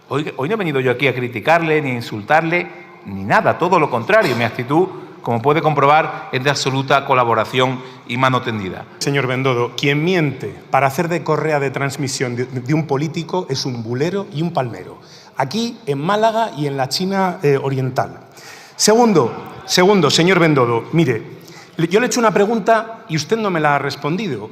Hoy no he venido yo aquí a criticarle, ni a insultarle, ni nada, todo lo contrario. Mi actitud, como puede comprobar, es de absoluta colaboración y mano tendida. Señor Bendodo, quien miente para hacer de correa de transmisión de un político es un bulero y un palmero. Aquí, en Málaga y en la China oriental. Segundo, señor Bendodo, mire, yo le he hecho una pregunta y usted no me la ha respondido.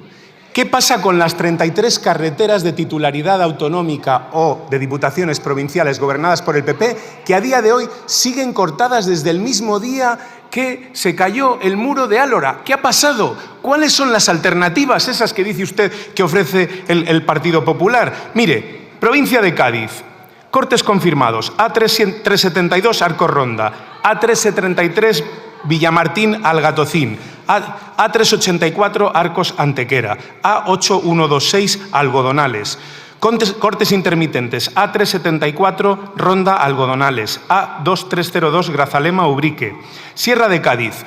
¿Qué pasa con las 33 carreteras de titularidad autonómica o de diputaciones provinciales gobernadas por el PP que a día de hoy siguen cortadas desde el mismo día que se cayó el muro de Álora? ¿Qué ha pasado? ¿Cuáles son las alternativas, esas que dice usted que ofrece el Partido Popular? Mire, provincia de Cádiz, cortes confirmados, A372 Arcos Ronda, A373 Villamartín Algatocín, A384 Arcos Antequera, A8126 Algodonales, cortes intermitentes, A374 Ronda Algodonales, A2302 Grazalema Ubrique, Sierra de Cádiz,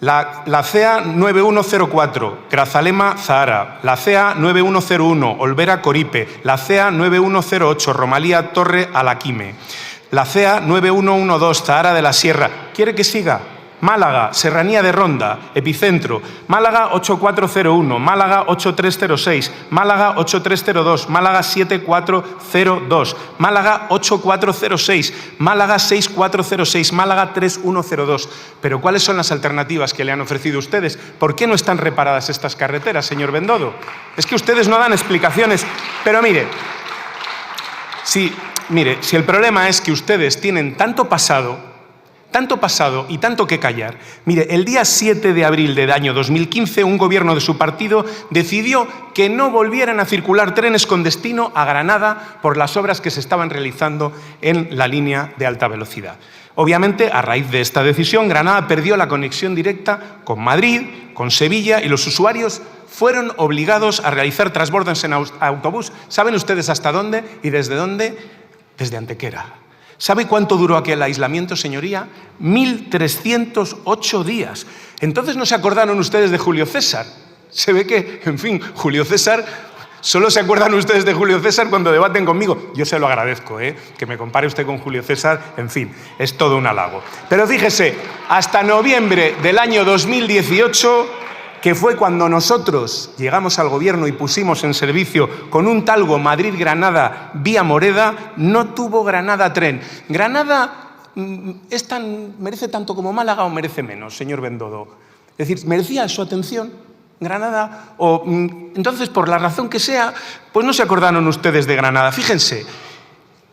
la CEA 9104, Grazalema Zahara, la CEA 9101, Olvera Coripe, la CEA 9108, Romalía Torre Alaquime, la CEA 9112, Zahara de la Sierra. ¿Quiere que siga? Málaga, Serranía de Ronda, Epicentro, Málaga 8401, Málaga 8306, Málaga 8302, Málaga 7402, Málaga 8406, Málaga 6406, Málaga 3102. Pero ¿cuáles son las alternativas que le han ofrecido ustedes? ¿Por qué no están reparadas estas carreteras, señor Bendodo? Es que ustedes no dan explicaciones. Pero mire, si el problema es que ustedes tienen tanto pasado y tanto que callar. Mire, el día 7 de abril del año 2015, un gobierno de su partido decidió que no volvieran a circular trenes con destino a Granada por las obras que se estaban realizando en la línea de alta velocidad. Obviamente, a raíz de esta decisión, Granada perdió la conexión directa con Madrid, con Sevilla, y los usuarios fueron obligados a realizar transbordos en autobús. ¿Saben ustedes hasta dónde y desde dónde? Desde Antequera. ¿Sabe cuánto duró aquel aislamiento, señoría? 1.308 días. Entonces no se acordaron ustedes de Julio César. Se ve que, en fin, Julio César, solo se acuerdan ustedes de Julio César cuando debaten conmigo. Yo se lo agradezco, que me compare usted con Julio César, en fin, es todo un halago. Pero fíjese, hasta noviembre del año 2018... que fue cuando nosotros llegamos al gobierno y pusimos en servicio con un talgo Madrid-Granada vía Moreda, no tuvo Granada tren. ¿Granada merece tanto como Málaga o merece menos, señor Bendodo? Es decir, ¿merecía su atención Granada? O entonces, por la razón que sea, pues no se acordaron ustedes de Granada. Fíjense,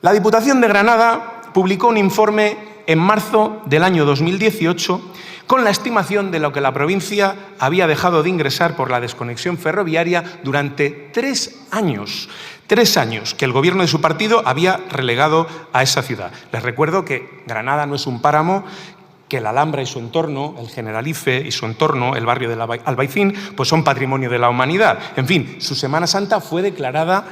la Diputación de Granada publicó un informe en marzo del año 2018 con la estimación de lo que la provincia había dejado de ingresar por la desconexión ferroviaria durante 3 años. 3 años que el gobierno de su partido había relegado a esa ciudad. Les recuerdo que Granada no es un páramo, que la Alhambra y su entorno, el Generalife y su entorno, el barrio del Albaicín, pues son patrimonio de la humanidad. En fin, su Semana Santa fue declarada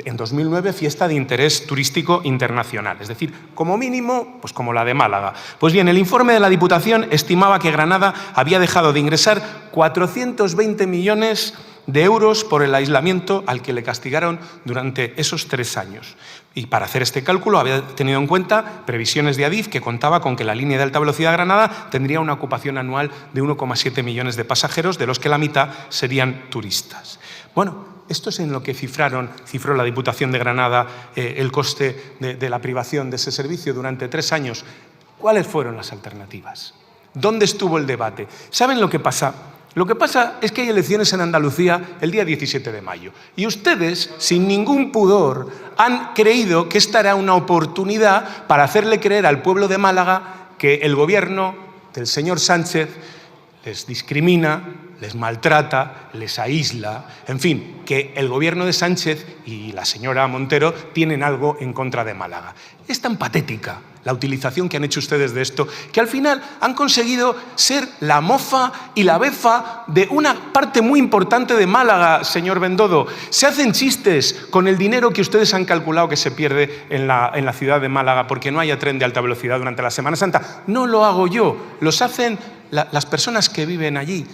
en 2009 fiesta de interés turístico internacional, es decir, como mínimo, pues como la de Málaga. Pues bien, el informe de la Diputación estimaba que Granada había dejado de ingresar 420 millones de euros por el aislamiento al que le castigaron durante esos 3 años. Y para hacer este cálculo había tenido en cuenta previsiones de Adif, que contaba con que la línea de alta velocidad de Granada tendría una ocupación anual de 1,7 millones de pasajeros, de los que la mitad serían turistas. Bueno, esto es en lo que cifró la Diputación de Granada el coste de la privación de ese servicio durante 3 años. ¿Cuáles fueron las alternativas? ¿Dónde estuvo el debate? ¿Saben lo que pasa? Lo que pasa es que hay elecciones en Andalucía el día 17 de mayo. Y ustedes, sin ningún pudor, han creído que esta era una oportunidad para hacerle creer al pueblo de Málaga que el gobierno del señor Sánchez les discrimina, les maltrata, les aísla, en fin, que el gobierno de Sánchez y la señora Montero tienen algo en contra de Málaga. Es tan patética la utilización que han hecho ustedes de esto, que al final han conseguido ser la mofa y la befa de una parte muy importante de Málaga, señor Bendodo. Se hacen chistes con el dinero que ustedes han calculado que se pierde en la ciudad de Málaga porque no haya tren de alta velocidad durante la Semana Santa. No lo hago yo, los hacen las personas que viven allí,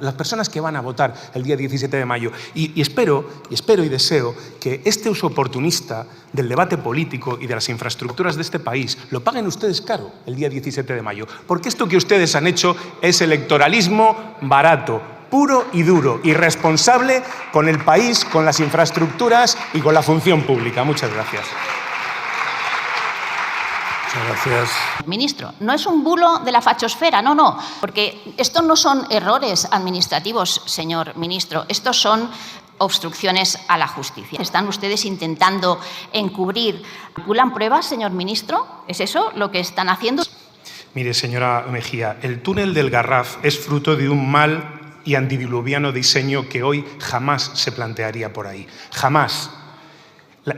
las personas que van a votar el día 17 de mayo. Y espero y deseo que este uso oportunista del debate político y de las infraestructuras de este país lo paguen ustedes caro el día 17 de mayo. Porque esto que ustedes han hecho es electoralismo barato, puro y duro, irresponsable con el país, con las infraestructuras y con la función pública. Muchas gracias. Muchas gracias. Ministro, no es un bulo de la fachosfera, no, porque estos no son errores administrativos, señor ministro, estos son obstrucciones a la justicia. ¿Están ustedes intentando encubrir? ¿Calculan pruebas, señor ministro? ¿Es eso lo que están haciendo? Mire, señora Mejía, el túnel del Garraf es fruto de un mal y antediluviano diseño que hoy jamás se plantearía por ahí. Jamás.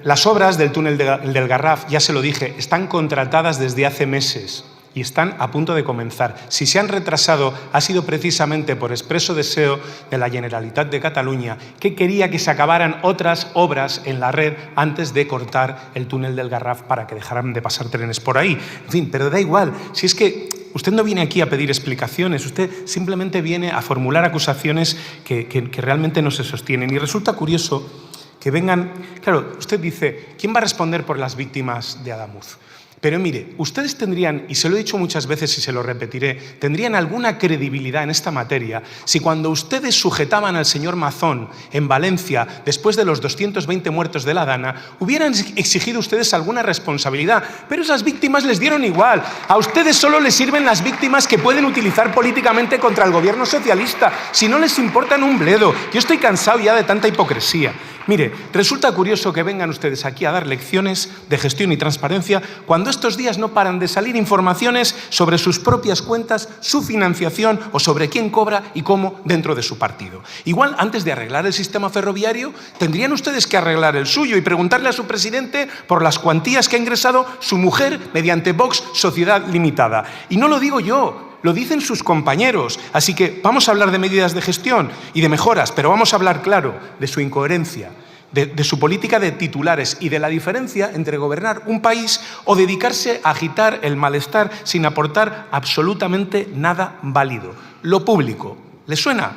Las obras del túnel del Garraf, ya se lo dije, están contratadas desde hace meses y están a punto de comenzar. Si se han retrasado, ha sido precisamente por expreso deseo de la Generalitat de Cataluña, que quería que se acabaran otras obras en la red antes de cortar el túnel del Garraf para que dejaran de pasar trenes por ahí. En fin, pero da igual. Si es que usted no viene aquí a pedir explicaciones, usted simplemente viene a formular acusaciones que realmente no se sostienen. Y resulta curioso que vengan... Claro, usted dice, ¿quién va a responder por las víctimas de Adamuz? Pero mire, ustedes tendrían, y se lo he dicho muchas veces y se lo repetiré, tendrían alguna credibilidad en esta materia si cuando ustedes sujetaban al señor Mazón en Valencia, después de los 220 muertos de la Dana, hubieran exigido ustedes alguna responsabilidad. Pero esas víctimas les dieron igual. A ustedes solo les sirven las víctimas que pueden utilizar políticamente contra el gobierno socialista. Si no les importan un bledo. Yo estoy cansado ya de tanta hipocresía. Mire, resulta curioso que vengan ustedes aquí a dar lecciones de gestión y transparencia cuando estos días no paran de salir informaciones sobre sus propias cuentas, su financiación o sobre quién cobra y cómo dentro de su partido. Igual, antes de arreglar el sistema ferroviario, tendrían ustedes que arreglar el suyo y preguntarle a su presidente por las cuantías que ha ingresado su mujer mediante Vox Sociedad Limitada. Y no lo digo yo. Lo dicen sus compañeros. Así que vamos a hablar de medidas de gestión y de mejoras, pero vamos a hablar, claro, de su incoherencia, de su política de titulares y de la diferencia entre gobernar un país o dedicarse a agitar el malestar sin aportar absolutamente nada válido. Lo público, ¿le suena?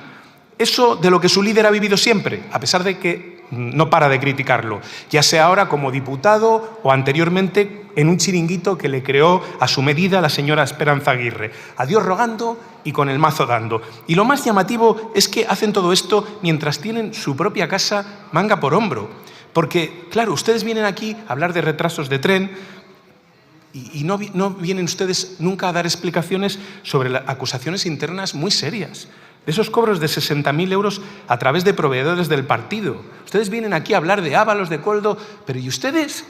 Eso de lo que su líder ha vivido siempre, a pesar de que no para de criticarlo, ya sea ahora como diputado o anteriormente en un chiringuito que le creó a su medida la señora Esperanza Aguirre. A Dios rogando y con el mazo dando. Y lo más llamativo es que hacen todo esto mientras tienen su propia casa manga por hombro. Porque, claro, ustedes vienen aquí a hablar de retrasos de tren y no vienen ustedes nunca a dar explicaciones sobre acusaciones internas muy serias. De esos cobros de 60.000 euros a través de proveedores del partido. Ustedes vienen aquí a hablar de Ábalos, de Koldo, pero ¿y ustedes?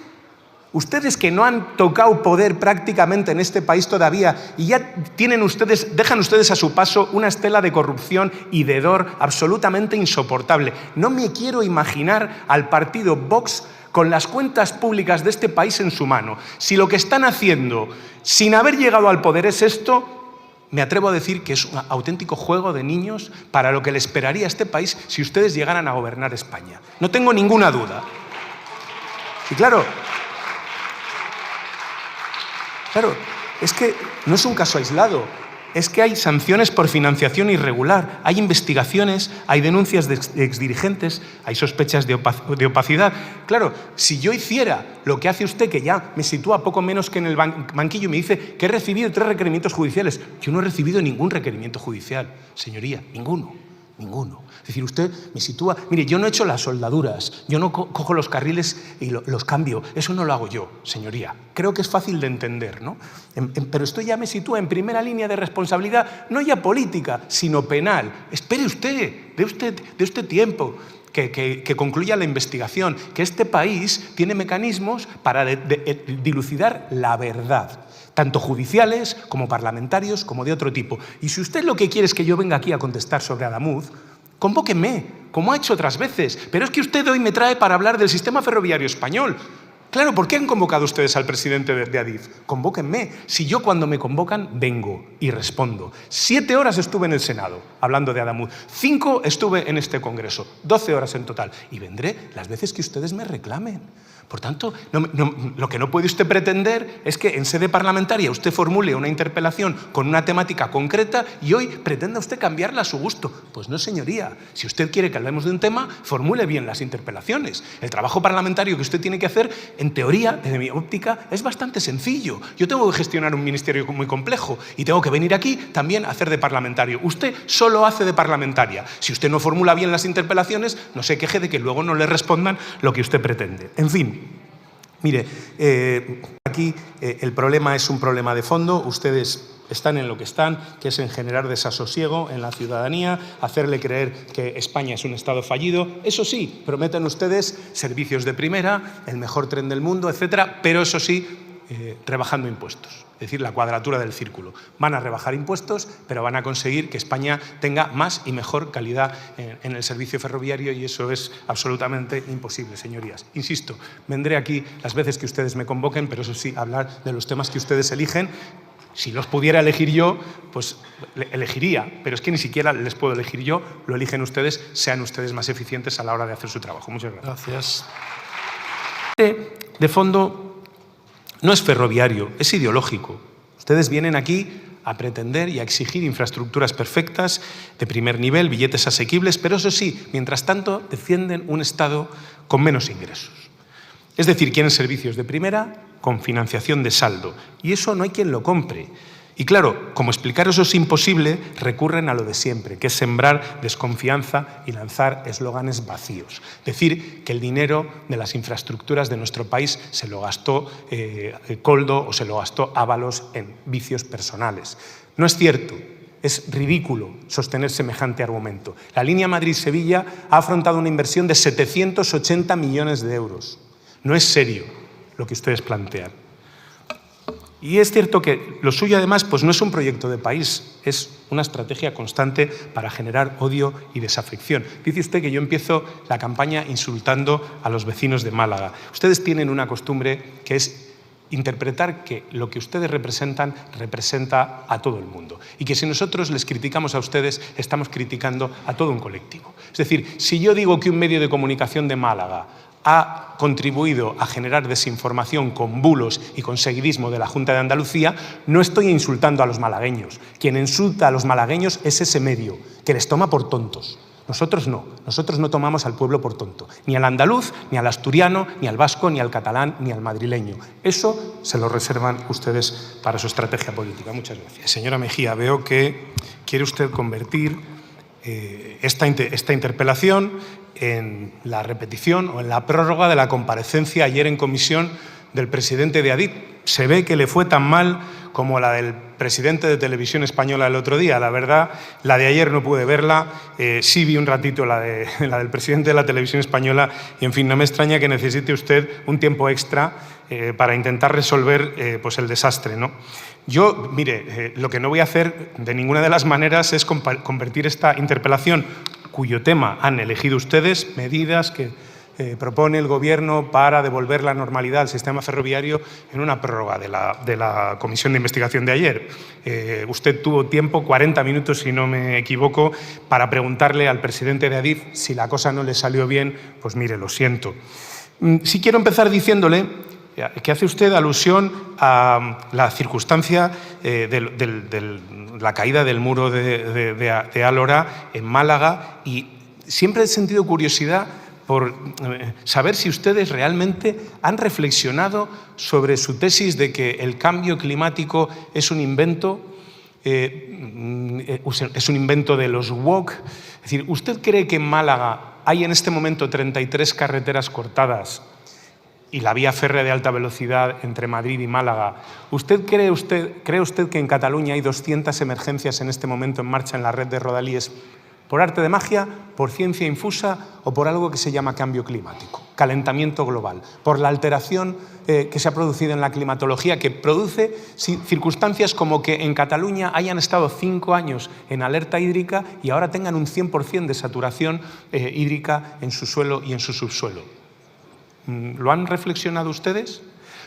Ustedes que no han tocado poder prácticamente en este país todavía y ya dejan ustedes a su paso una estela de corrupción y de hedor absolutamente insoportable. No me quiero imaginar al partido Vox con las cuentas públicas de este país en su mano. Si lo que están haciendo sin haber llegado al poder es esto, me atrevo a decir que es un auténtico juego de niños para lo que le esperaría a este país si ustedes llegaran a gobernar España. No tengo ninguna duda. Y claro, es que no es un caso aislado. Es que hay sanciones por financiación irregular, hay investigaciones, hay denuncias de exdirigentes, hay sospechas de opacidad. Claro, si yo hiciera lo que hace usted, que ya me sitúa poco menos que en el banquillo y me dice que he recibido 3 requerimientos judiciales, yo no he recibido ningún requerimiento judicial, señoría, ninguno. Es decir, usted me sitúa... Mire, yo no he hecho las soldaduras, yo no cojo los carriles y los cambio. Eso no lo hago yo, señoría. Creo que es fácil de entender, ¿no? Pero esto ya me sitúa en primera línea de responsabilidad, no ya política, sino penal. Espere usted, de usted tiempo. Que concluya la investigación, que este país tiene mecanismos para dilucidar la verdad, tanto judiciales como parlamentarios, como de otro tipo. Y si usted lo que quiere es que yo venga aquí a contestar sobre Adamuz, convóquenme, como ha hecho otras veces. Pero es que usted hoy me trae para hablar del sistema ferroviario español. Claro, ¿por qué han convocado ustedes al presidente de Adif? Convóquenme. Si yo cuando me convocan vengo y respondo. 7 horas estuve en el Senado hablando de Adamuz. 5 estuve en este Congreso. 12 horas en total. Y vendré las veces que ustedes me reclamen. Por tanto, lo que no puede usted pretender es que en sede parlamentaria usted formule una interpelación con una temática concreta y hoy pretenda usted cambiarla a su gusto. Pues no, señoría. Si usted quiere que hablemos de un tema, formule bien las interpelaciones. El trabajo parlamentario que usted tiene que hacer, en teoría, desde mi óptica, es bastante sencillo. Yo tengo que gestionar un ministerio muy complejo y tengo que venir aquí también a hacer de parlamentario. Usted solo hace de parlamentaria. Si usted no formula bien las interpelaciones, no se queje de que luego no le respondan lo que usted pretende. En fin. Mire, aquí el problema es un problema de fondo. Ustedes están en lo que están, que es en generar desasosiego en la ciudadanía, hacerle creer que España es un Estado fallido. Eso sí, prometen ustedes servicios de primera, el mejor tren del mundo, etcétera, pero eso sí, rebajando impuestos. Es decir, la cuadratura del círculo. Van a rebajar impuestos, pero van a conseguir que España tenga más y mejor calidad en el servicio ferroviario y eso es absolutamente imposible, señorías. Insisto, vendré aquí las veces que ustedes me convoquen, pero eso sí, hablar de los temas que ustedes eligen. Si los pudiera elegir yo, pues elegiría, pero es que ni siquiera les puedo elegir yo, lo eligen ustedes, sean ustedes más eficientes a la hora de hacer su trabajo. Muchas gracias. De fondo, no es ferroviario, es ideológico. Ustedes vienen aquí a pretender y a exigir infraestructuras perfectas, de primer nivel, billetes asequibles, pero eso sí, mientras tanto, defienden un Estado con menos ingresos. Es decir, quieren servicios de primera con financiación de saldo. Y eso no hay quien lo compre. Y claro, como explicar eso es imposible, recurren a lo de siempre, que es sembrar desconfianza y lanzar eslóganes vacíos. Decir que el dinero de las infraestructuras de nuestro país se lo gastó Koldo o se lo gastó Ábalos en vicios personales. No es cierto. Es ridículo sostener semejante argumento. La línea Madrid-Sevilla ha afrontado una inversión de 780 millones de euros. No es serio lo que ustedes plantean. Y es cierto que lo suyo, además, pues no es un proyecto de país, es una estrategia constante para generar odio y desafección. Dice usted que yo empiezo la campaña insultando a los vecinos de Málaga. Ustedes tienen una costumbre que es interpretar que lo que ustedes representan representa a todo el mundo y que si nosotros les criticamos a ustedes estamos criticando a todo un colectivo. Es decir, si yo digo que un medio de comunicación de Málaga ha contribuido a generar desinformación con bulos y con seguidismo de la Junta de Andalucía, no estoy insultando a los malagueños. Quien insulta a los malagueños es ese medio, que les toma por tontos. Nosotros no tomamos al pueblo por tonto, ni al andaluz, ni al asturiano, ni al vasco, ni al catalán, ni al madrileño. Eso se lo reservan ustedes para su estrategia política. Muchas gracias. Señora Mejía, veo que quiere usted convertir esta interpelación en la repetición o en la prórroga de la comparecencia ayer en comisión del presidente de Adif. Se ve que le fue tan mal como la del presidente de Televisión Española el otro día. La verdad, la de ayer no pude verla, sí vi un ratito la del presidente de la Televisión Española y, en fin, no me extraña que necesite usted un tiempo extra para intentar resolver pues el desastre, ¿no? Yo, mire, lo que no voy a hacer de ninguna de las maneras es convertir esta interpelación, cuyo tema han elegido ustedes, medidas que propone el Gobierno para devolver la normalidad al sistema ferroviario, en una prórroga de la comisión de investigación de ayer. Usted tuvo tiempo, 40 minutos si no me equivoco, para preguntarle al presidente de Adif si la cosa no le salió bien. Pues mire, lo siento. Sí quiero empezar diciéndole que hace usted alusión a la circunstancia de la caída del muro de Álora en Málaga y siempre he sentido curiosidad por saber si ustedes realmente han reflexionado sobre su tesis de que el cambio climático es un invento, de los woke. Es decir, ¿usted cree que en Málaga hay en este momento 33 carreteras cortadas y la vía férrea de alta velocidad entre Madrid y Málaga? ¿Cree usted que en Cataluña hay 200 emergencias en este momento en marcha en la red de rodalíes? ¿Por arte de magia, por ciencia infusa o por algo que se llama cambio climático, calentamiento global, por la alteración que se ha producido en la climatología, que produce circunstancias como que en Cataluña hayan estado 5 años en alerta hídrica y ahora tengan un 100% de saturación hídrica en su suelo y en su subsuelo? ¿Lo han reflexionado ustedes?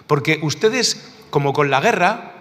Porque ustedes, como con la guerra,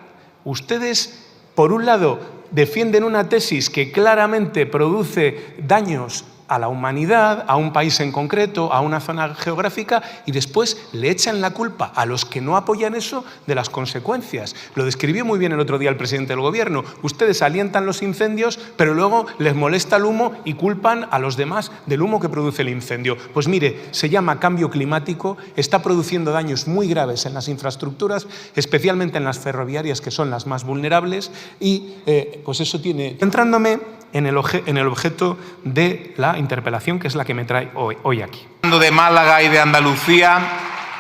ustedes, por un lado, defienden una tesis que claramente produce daños a la humanidad, a un país en concreto, a una zona geográfica, y después le echan la culpa a los que no apoyan eso de las consecuencias. Lo describió muy bien el otro día el presidente del Gobierno. Ustedes alientan los incendios, pero luego les molesta el humo y culpan a los demás del humo que produce el incendio. Pues mire, se llama cambio climático, está produciendo daños muy graves en las infraestructuras, especialmente en las ferroviarias, que son las más vulnerables, y pues eso tiene... Centrándome en el objeto de la interpelación, que es la que me trae hoy aquí. Hablando de Málaga y de Andalucía,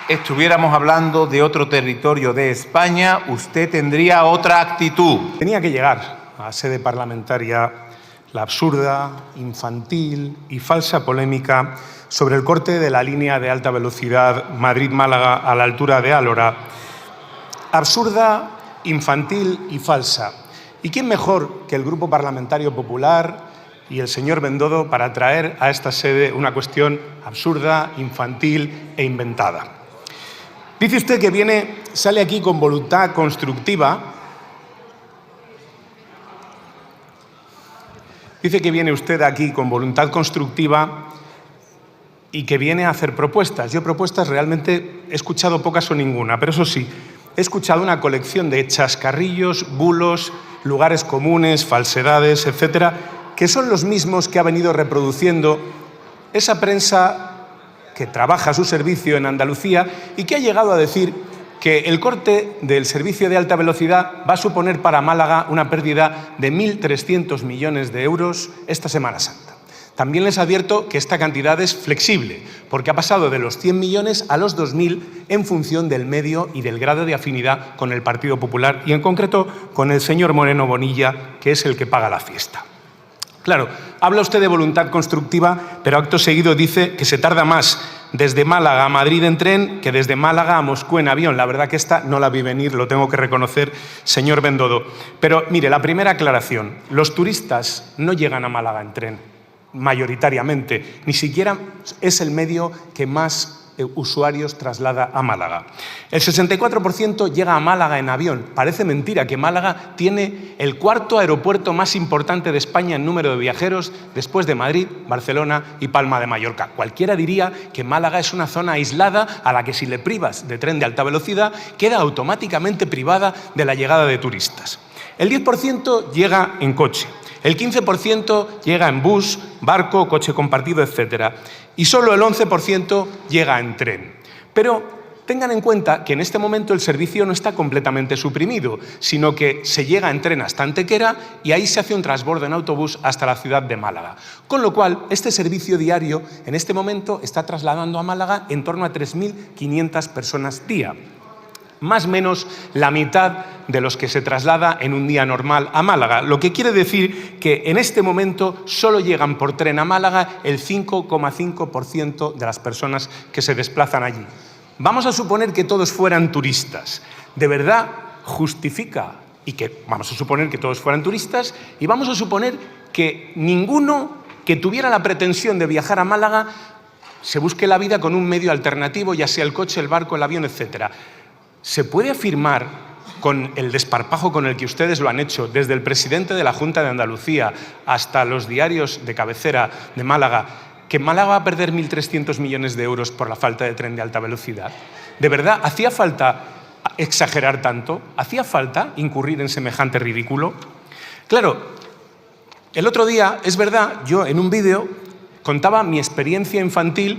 estuviéramos hablando de otro territorio de España, usted tendría otra actitud. Tenía que llegar a sede parlamentaria la absurda, infantil y falsa polémica sobre el corte de la línea de alta velocidad Madrid-Málaga a la altura de Alhora. Absurda, infantil y falsa. ¿Y quién mejor que el Grupo Parlamentario Popular y el señor Bendodo para traer a esta sede una cuestión absurda, infantil e inventada? Dice usted que sale aquí con voluntad constructiva. Dice que viene usted aquí con voluntad constructiva y que viene a hacer propuestas. Yo propuestas realmente he escuchado pocas o ninguna, pero eso sí, he escuchado una colección de chascarrillos, bulos, lugares comunes, falsedades, etcétera, que son los mismos que ha venido reproduciendo esa prensa que trabaja a su servicio en Andalucía y que ha llegado a decir que el corte del servicio de alta velocidad va a suponer para Málaga una pérdida de 1.300 millones de euros esta Semana Santa. También les advierto que esta cantidad es flexible, porque ha pasado de los 100 millones a los 2.000 en función del medio y del grado de afinidad con el Partido Popular y en concreto con el señor Moreno Bonilla, que es el que paga la fiesta. Claro, habla usted de voluntad constructiva, pero acto seguido dice que se tarda más desde Málaga a Madrid en tren que desde Málaga a Moscú en avión. La verdad que esta no la vi venir, lo tengo que reconocer, señor Bendodo. Pero mire, la primera aclaración, los turistas no llegan a Málaga en tren. Mayoritariamente, ni siquiera es el medio que más usuarios traslada a Málaga. El 64% llega a Málaga en avión. Parece mentira que Málaga tiene el cuarto aeropuerto más importante de España en número de viajeros después de Madrid, Barcelona y Palma de Mallorca. Cualquiera diría que Málaga es una zona aislada a la que si le privas de tren de alta velocidad queda automáticamente privada de la llegada de turistas. El 10% llega en coche. El 15% llega en bus, barco, coche compartido, etc. Y solo el 11% llega en tren. Pero tengan en cuenta que en este momento el servicio no está completamente suprimido, sino que se llega en tren hasta Antequera y ahí se hace un transbordo en autobús hasta la ciudad de Málaga. Con lo cual, este servicio diario en este momento está trasladando a Málaga en torno a 3.500 personas día. Más o menos la mitad de los que se traslada en un día normal a Málaga, lo que quiere decir que en este momento solo llegan por tren a Málaga el 5,5% de las personas que se desplazan allí. Vamos a suponer que todos fueran turistas. ¿De verdad justifica? Vamos a suponer que todos fueran turistas y vamos a suponer que ninguno que tuviera la pretensión de viajar a Málaga se busque la vida con un medio alternativo, ya sea el coche, el barco, el avión, etcétera. ¿Se puede afirmar, con el desparpajo con el que ustedes lo han hecho, desde el presidente de la Junta de Andalucía hasta los diarios de cabecera de Málaga, que Málaga va a perder 1.300 millones de euros por la falta de tren de alta velocidad? ¿De verdad hacía falta exagerar tanto? ¿Hacía falta incurrir en semejante ridículo? Claro, el otro día, es verdad, yo en un vídeo contaba mi experiencia infantil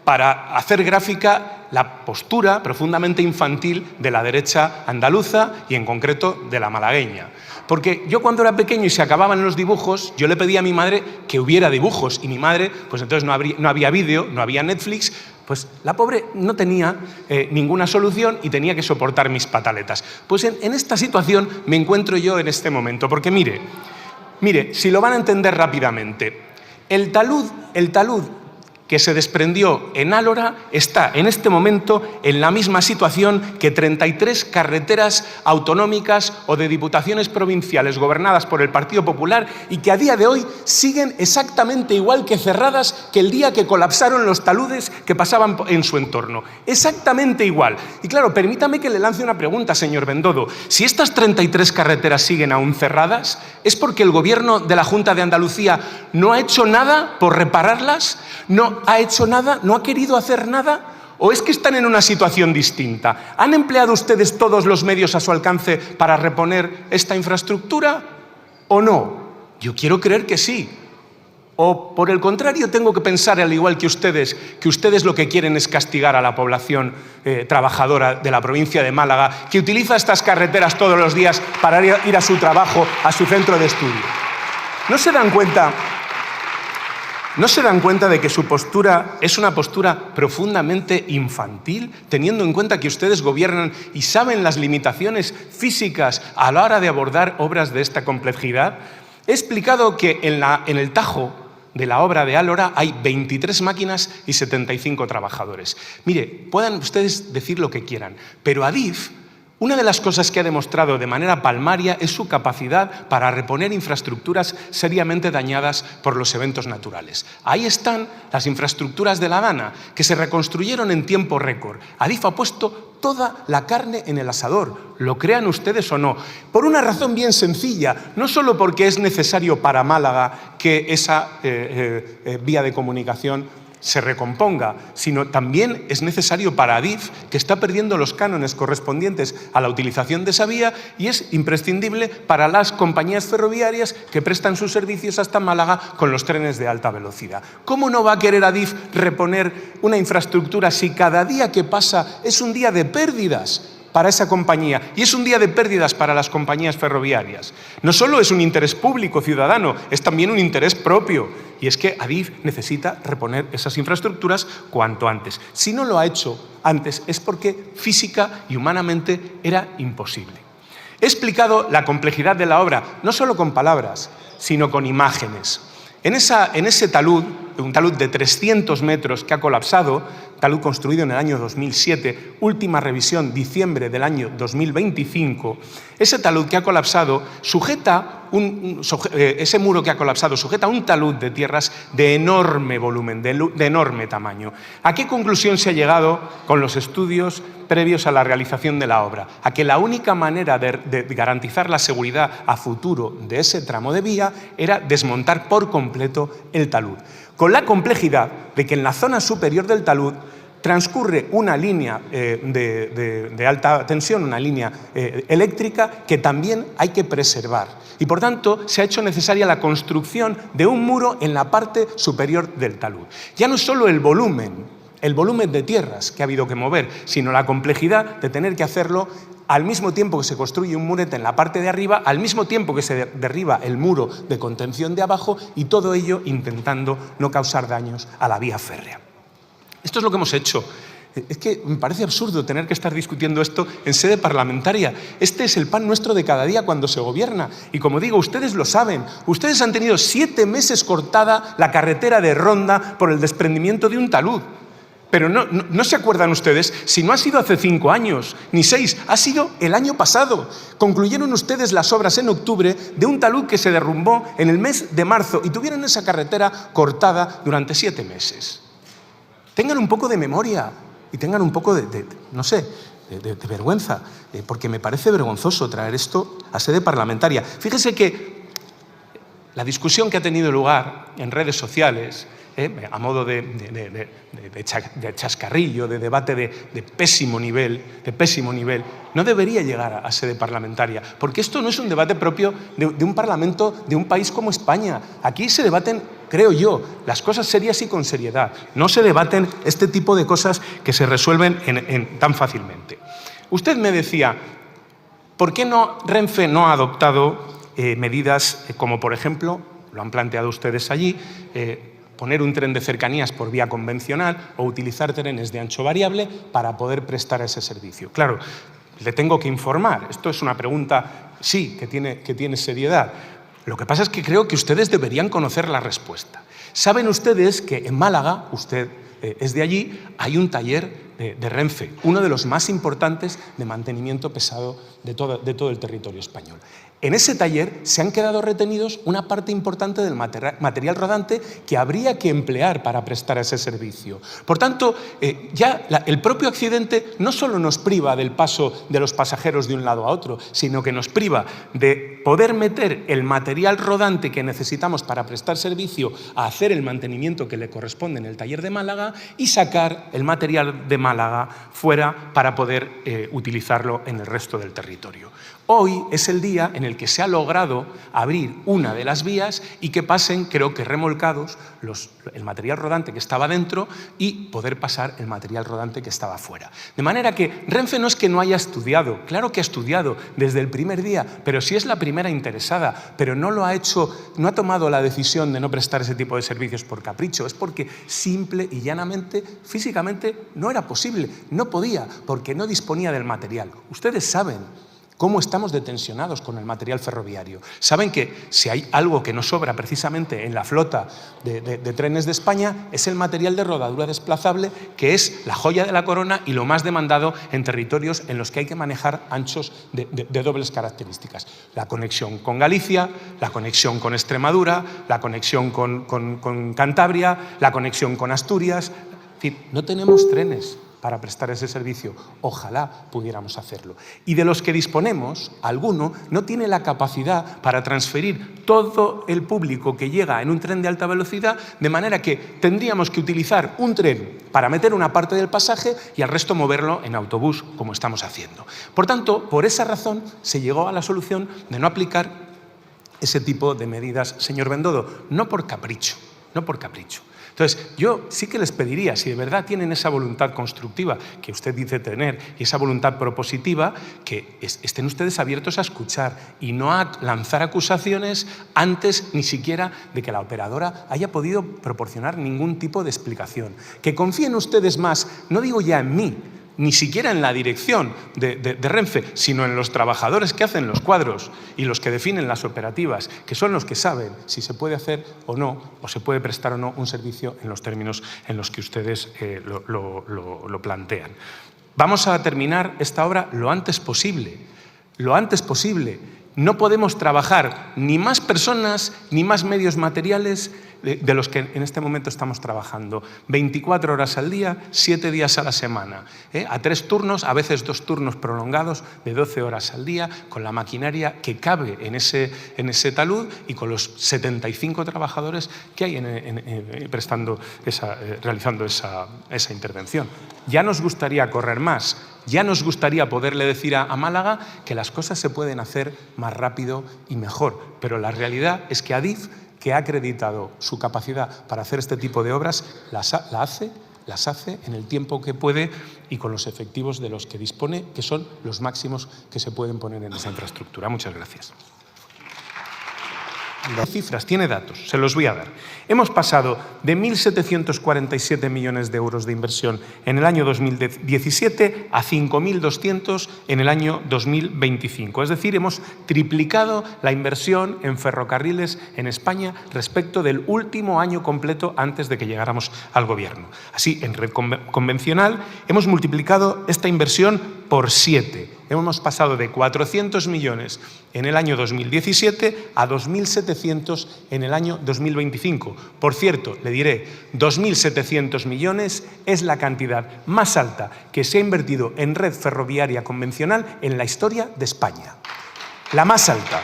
para hacer gráfica la postura profundamente infantil de la derecha andaluza y en concreto de la malagueña. Porque yo cuando era pequeño y se acababan los dibujos, yo le pedía a mi madre que hubiera dibujos y mi madre, pues entonces no había vídeo, no había Netflix, pues la pobre no tenía ninguna solución y tenía que soportar mis pataletas. Pues en esta situación me encuentro yo en este momento, porque mire, si lo van a entender rápidamente, el talud que se desprendió en Álora está en este momento en la misma situación que 33 carreteras autonómicas o de diputaciones provinciales gobernadas por el Partido Popular y que a día de hoy siguen exactamente igual que cerradas que el día que colapsaron los taludes que pasaban en su entorno. Exactamente igual. Y claro, permítame que le lance una pregunta, señor Bendodo. Si estas 33 carreteras siguen aún cerradas, ¿es porque el Gobierno de la Junta de Andalucía no ha hecho nada por repararlas? ¿No ha hecho nada? ¿No ha querido hacer nada? ¿O es que están en una situación distinta? ¿Han empleado ustedes todos los medios a su alcance para reponer esta infraestructura o no? Yo quiero creer que sí. O, por el contrario, tengo que pensar, al igual que ustedes lo que quieren es castigar a la población trabajadora de la provincia de Málaga, que utiliza estas carreteras todos los días para ir a su trabajo, a su centro de estudio. ¿No se dan cuenta de que su postura es una postura profundamente infantil, teniendo en cuenta que ustedes gobiernan y saben las limitaciones físicas a la hora de abordar obras de esta complejidad? He explicado que en el Tajo de la obra de Álora hay 23 máquinas y 75 trabajadores. Mire, puedan ustedes decir lo que quieran, pero Adif, una de las cosas que ha demostrado de manera palmaria es su capacidad para reponer infraestructuras seriamente dañadas por los eventos naturales. Ahí están las infraestructuras de La Dana, que se reconstruyeron en tiempo récord. Adif ha puesto toda la carne en el asador, lo crean ustedes o no, por una razón bien sencilla, no solo porque es necesario para Málaga que esa vía de comunicación se recomponga, sino también es necesario para Adif, que está perdiendo los cánones correspondientes a la utilización de esa vía, y es imprescindible para las compañías ferroviarias que prestan sus servicios hasta Málaga con los trenes de alta velocidad. ¿Cómo no va a querer Adif reponer una infraestructura si cada día que pasa es un día de pérdidas para esa compañía y es un día de pérdidas para las compañías ferroviarias? No solo es un interés público ciudadano, es también un interés propio, y es que Adif necesita reponer esas infraestructuras cuanto antes. Si no lo ha hecho antes es porque física y humanamente era imposible. He explicado la complejidad de la obra, no solo con palabras, sino con imágenes. En ese talud, un talud de 300 metros que ha colapsado, talud construido en el año 2007, última revisión, diciembre del año 2025, ese talud que ha colapsado ese muro que ha colapsado sujeta un talud de tierras de enorme volumen, de enorme tamaño. ¿A qué conclusión se ha llegado con los estudios previos a la realización de la obra? A que la única manera de garantizar la seguridad a futuro de ese tramo de vía era desmontar por completo el talud, con la complejidad de que en la zona superior del talud transcurre una línea de alta tensión, una línea eléctrica que también hay que preservar. Y por tanto se ha hecho necesaria la construcción de un muro en la parte superior del talud. Ya no es solo el volumen de tierras que ha habido que mover, sino la complejidad de tener que hacerlo al mismo tiempo que se construye un murete en la parte de arriba, al mismo tiempo que se derriba el muro de contención de abajo, y todo ello intentando no causar daños a la vía férrea. Esto es lo que hemos hecho. Es que me parece absurdo tener que estar discutiendo esto en sede parlamentaria. Este es el pan nuestro de cada día cuando se gobierna. Y como digo, ustedes lo saben. Ustedes han tenido 7 meses cortada la carretera de Ronda por el desprendimiento de un talud. Pero no se acuerdan ustedes, si no ha sido hace 5 años, ni 6, ha sido el año pasado. Concluyeron ustedes las obras en octubre de un talud que se derrumbó en el mes de marzo y tuvieron esa carretera cortada durante 7 meses. Tengan un poco de memoria y tengan un poco de vergüenza, porque me parece vergonzoso traer esto a sede parlamentaria. Fíjese que la discusión que ha tenido lugar en redes sociales, a modo de chascarrillo, de debate de pésimo nivel, no debería llegar a sede parlamentaria, porque esto no es un debate propio de un parlamento de un país como España. Aquí se debaten, creo yo, las cosas serias y con seriedad. No se debaten este tipo de cosas que se resuelven tan fácilmente. Usted me decía, ¿por qué Renfe no ha adoptado medidas como, por ejemplo, lo han planteado ustedes allí, poner un tren de cercanías por vía convencional o utilizar trenes de ancho variable para poder prestar ese servicio? Claro, le tengo que informar. Esto es una pregunta, sí, que tiene seriedad. Lo que pasa es que creo que ustedes deberían conocer la respuesta. Saben ustedes que en Málaga, usted es de allí, hay un taller de Renfe, uno de los más importantes de mantenimiento pesado de todo el territorio español. En ese taller se han quedado retenidos una parte importante del material rodante que habría que emplear para prestar ese servicio. Por tanto, el propio accidente no solo nos priva del paso de los pasajeros de un lado a otro, sino que nos priva de poder meter el material rodante que necesitamos para prestar servicio a hacer el mantenimiento que le corresponde en el taller de Málaga y sacar el material de Málaga fuera para poder utilizarlo en el resto del territorio. Hoy es el día en el que se ha logrado abrir una de las vías y que pasen, creo que remolcados, el material rodante que estaba dentro y poder pasar el material rodante que estaba fuera. De manera que Renfe no es que no haya estudiado, claro que ha estudiado desde el primer día, pero si es la primera interesada, pero no lo ha hecho, no ha tomado la decisión de no prestar ese tipo de servicios por capricho, es porque simple y llanamente, físicamente, no era posible, no podía, porque no disponía del material. Ustedes saben cómo estamos de tensionados con el material ferroviario. Saben que si hay algo que no sobra precisamente en la flota de trenes de España es el material de rodadura desplazable, que es la joya de la corona y lo más demandado en territorios en los que hay que manejar anchos de dobles características. La conexión con Galicia, la conexión con Extremadura, la conexión con Cantabria, la conexión con Asturias. Es decir, no tenemos trenes para prestar ese servicio. Ojalá pudiéramos hacerlo. Y de los que disponemos, alguno no tiene la capacidad para transferir todo el público que llega en un tren de alta velocidad, de manera que tendríamos que utilizar un tren para meter una parte del pasaje y al resto moverlo en autobús, como estamos haciendo. Por tanto, por esa razón se llegó a la solución de no aplicar ese tipo de medidas, señor Bendodo, no por capricho, no por capricho. Entonces, yo sí que les pediría, si de verdad tienen esa voluntad constructiva que usted dice tener y esa voluntad propositiva, que estén ustedes abiertos a escuchar y no a lanzar acusaciones antes ni siquiera de que la operadora haya podido proporcionar ningún tipo de explicación. Que confíen ustedes más, no digo ya en mí, ni siquiera en la dirección de Renfe, sino en los trabajadores que hacen los cuadros y los que definen las operativas, que son los que saben si se puede hacer o no, o se puede prestar o no un servicio en los términos en los que ustedes lo plantean. Vamos a terminar esta obra lo antes posible, lo antes posible. No podemos trabajar ni más personas ni más medios materiales de los que en este momento estamos trabajando. 24 horas al día, 7 días a la semana, a 3 turnos, a veces 2 turnos prolongados de 12 horas al día, con la maquinaria que cabe en ese talud y con los 75 trabajadores que hay realizando esa intervención. Ya nos gustaría correr más. Ya nos gustaría poderle decir a Málaga que las cosas se pueden hacer más rápido y mejor, pero la realidad es que Adif, que ha acreditado su capacidad para hacer este tipo de obras, las hace en el tiempo que puede y con los efectivos de los que dispone, que son los máximos que se pueden poner en esa infraestructura. Muchas gracias. Las cifras, tiene datos, se los voy a dar. Hemos pasado de 1.747 millones de euros de inversión en el año 2017 a 5.200 en el año 2025. Es decir, hemos triplicado la inversión en ferrocarriles en España respecto del último año completo antes de que llegáramos al gobierno. Así, en red convencional hemos multiplicado esta inversión por 7. Hemos pasado de 400 millones en el año 2017 a 2.700 en el año 2025. Por cierto, le diré, 2.700 millones es la cantidad más alta que se ha invertido en red ferroviaria convencional en la historia de España. La más alta.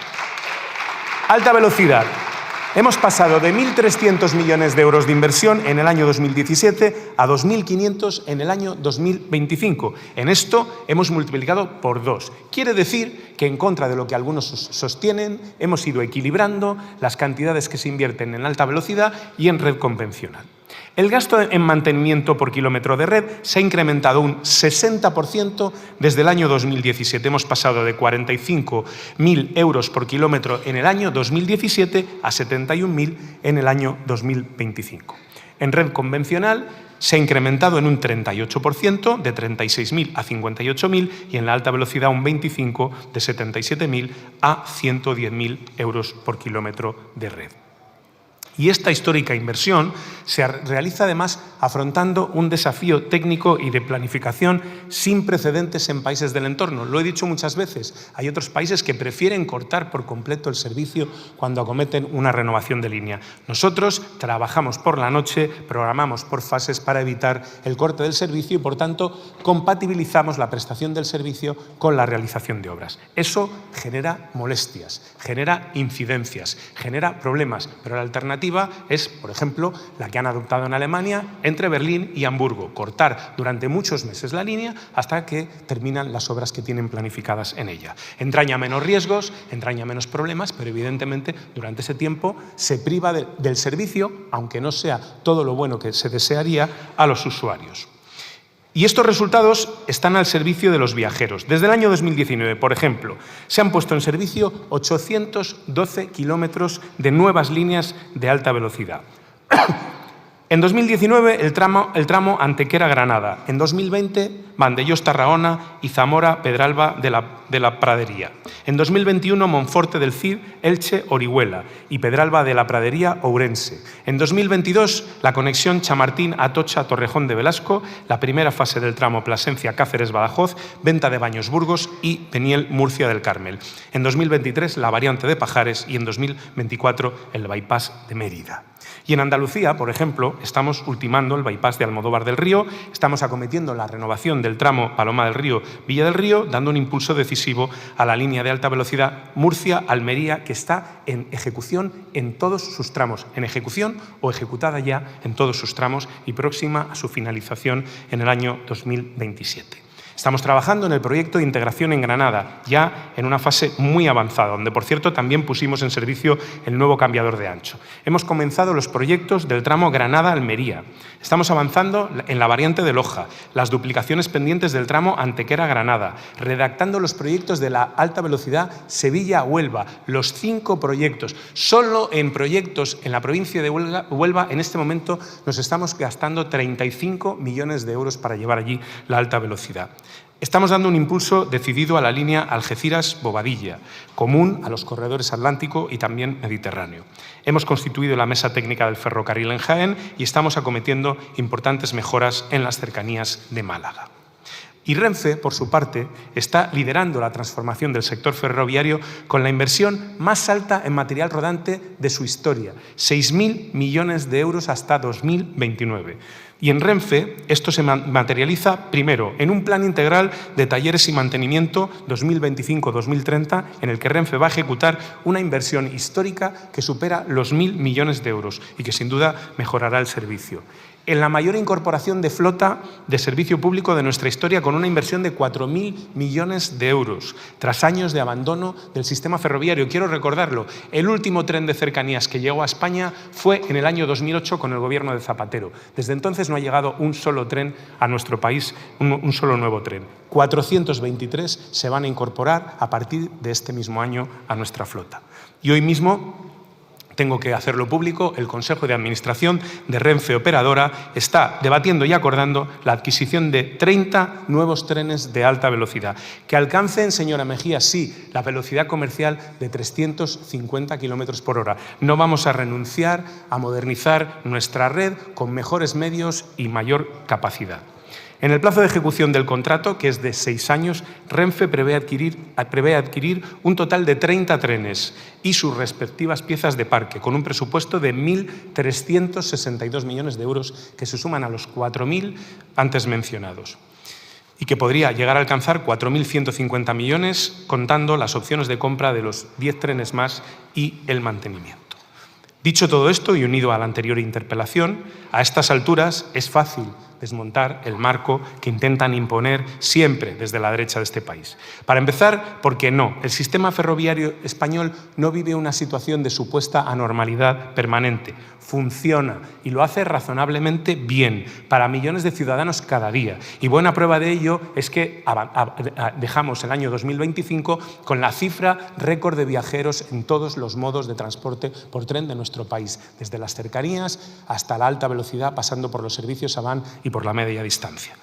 Alta velocidad. Hemos pasado de 1.300 millones de euros de inversión en el año 2017 a 2.500 en el año 2025. En esto hemos multiplicado por 2. Quiere decir que, en contra de lo que algunos sostienen, hemos ido equilibrando las cantidades que se invierten en alta velocidad y en red convencional. El gasto en mantenimiento por kilómetro de red se ha incrementado un 60% desde el año 2017. Hemos pasado de 45.000 euros por kilómetro en el año 2017 a 71.000 en el año 2025. En red convencional Se ha incrementado en un 38%, de 36.000 a 58.000, y en la alta velocidad un 25%, de 77.000 a 110.000 euros por kilómetro de red. Y esta histórica inversión se realiza además afrontando un desafío técnico y de planificación sin precedentes en países del entorno. Lo he dicho muchas veces, hay otros países que prefieren cortar por completo el servicio cuando acometen una renovación de línea. Nosotros trabajamos por la noche, programamos por fases para evitar el corte del servicio y, por tanto, compatibilizamos la prestación del servicio con la realización de obras. Eso genera molestias, genera incidencias, genera problemas, pero la alternativa es, por ejemplo, la que han adoptado en Alemania entre Berlín y Hamburgo, cortar durante muchos meses la línea hasta que terminan las obras que tienen planificadas en ella. Entraña menos riesgos, entraña menos problemas, pero evidentemente durante ese tiempo se priva del servicio, aunque no sea todo lo bueno que se desearía, a los usuarios. Y estos resultados están al servicio de los viajeros. Desde el año 2019, por ejemplo, se han puesto en servicio 812 kilómetros de nuevas líneas de alta velocidad. En 2019, el tramo Antequera-Granada. En 2020, Vandellós-Tarragona y Zamora-Pedralba de la Pradería. En 2021, Monforte del Cid, Elche-Orihuela y Pedralba de la Pradería, Ourense. En 2022, la conexión Chamartín-Atocha-Torrejón de Velasco, la primera fase del tramo Plasencia-Cáceres-Badajoz, Venta de Baños-Burgos y Peniel-Murcia del Carmel. En 2023, la variante de Pajares y en 2024, el bypass de Mérida. Y en Andalucía, por ejemplo, estamos ultimando el bypass de Almodóvar del Río, estamos acometiendo la renovación del tramo Paloma del Río-Villa del Río, dando un impulso decisivo a la línea de alta velocidad Murcia-Almería, que está en ejecución en todos sus tramos, en ejecución o ejecutada ya en todos sus tramos y próxima a su finalización en el año 2027. Estamos trabajando en el proyecto de integración en Granada, ya en una fase muy avanzada, donde, por cierto, también pusimos en servicio el nuevo cambiador de ancho. Hemos comenzado los proyectos del tramo Granada-Almería. Estamos avanzando en la variante de Loja, las duplicaciones pendientes del tramo Antequera-Granada, redactando los proyectos de la alta velocidad Sevilla-Huelva, los 5 proyectos. Solo en proyectos en la provincia de Huelva, en este momento, nos estamos gastando 35 millones de euros para llevar allí la alta velocidad. Estamos dando un impulso decidido a la línea Algeciras-Bobadilla, común a los corredores Atlántico y también Mediterráneo. Hemos constituido la mesa técnica del ferrocarril en Jaén y estamos acometiendo importantes mejoras en las cercanías de Málaga. Y Renfe, por su parte, está liderando la transformación del sector ferroviario con la inversión más alta en material rodante de su historia, 6.000 millones de euros hasta 2029. Y en Renfe esto se materializa, primero, en un plan integral de talleres y mantenimiento 2025-2030, en el que Renfe va a ejecutar una inversión histórica que supera los 1.000 millones de euros y que sin duda mejorará el servicio. En la mayor incorporación de flota de servicio público de nuestra historia, con una inversión de 4.000 millones de euros, tras años de abandono del sistema ferroviario. Quiero recordarlo, el último tren de cercanías que llegó a España fue en el año 2008 con el gobierno de Zapatero. Desde entonces no ha llegado un solo tren a nuestro país, un solo nuevo tren. 423 se van a incorporar a partir de este mismo año a nuestra flota. Y hoy mismo, tengo que hacerlo público, el Consejo de Administración de Renfe Operadora está debatiendo y acordando la adquisición de 30 nuevos trenes de alta velocidad, que alcancen, señora Mejía, sí, la velocidad comercial de 350 kilómetros por hora. No vamos a renunciar a modernizar nuestra red con mejores medios y mayor capacidad. En el plazo de ejecución del contrato, que es de 6 años, Renfe prevé adquirir un total de 30 trenes y sus respectivas piezas de parque, con un presupuesto de 1.362 millones de euros que se suman a los 4.000 antes mencionados, y que podría llegar a alcanzar 4.150 millones, contando las opciones de compra de los 10 trenes más y el mantenimiento. Dicho todo esto y unido a la anterior interpelación, a estas alturas es fácil desmontar el marco que intentan imponer siempre desde la derecha de este país. Para empezar, porque no, el sistema ferroviario español no vive una situación de supuesta anormalidad permanente. Funciona y lo hace razonablemente bien para millones de ciudadanos cada día. Y buena prueba de ello es que dejamos el año 2025 con la cifra récord de viajeros en todos los modos de transporte por tren de nuestro país, desde las cercanías hasta la alta velocidad, pasando por los servicios AVAN y por la media distancia.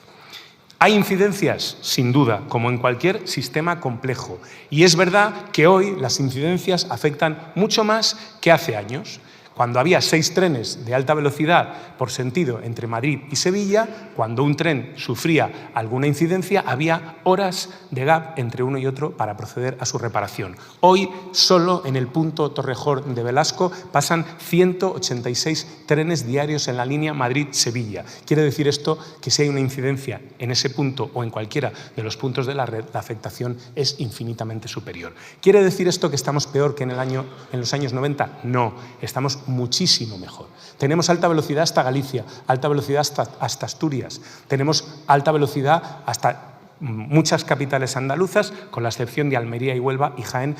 ¿Hay incidencias? Sin duda, como en cualquier sistema complejo. Y es verdad que hoy las incidencias afectan mucho más que hace años. Cuando había 6 trenes de alta velocidad por sentido entre Madrid y Sevilla, cuando un tren sufría alguna incidencia, había horas de gap entre uno y otro para proceder a su reparación. Hoy, solo en el punto Torrejón de Velasco pasan 186 trenes diarios en la línea Madrid-Sevilla. Quiere decir esto que si hay una incidencia en ese punto o en cualquiera de los puntos de la red, la afectación es infinitamente superior. ¿Quiere decir esto que estamos peor que en los años 90? No, estamos muchísimo mejor. Tenemos alta velocidad hasta Galicia, alta velocidad hasta Asturias, tenemos alta velocidad hasta muchas capitales andaluzas, con la excepción de Almería y Huelva y Jaén,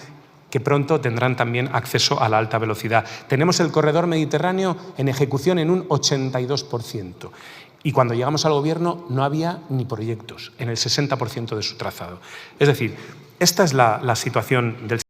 que pronto tendrán también acceso a la alta velocidad. Tenemos el corredor mediterráneo en ejecución en un 82%. Y cuando llegamos al gobierno no había ni proyectos, en el 60% de su trazado. Es decir, esta es la situación del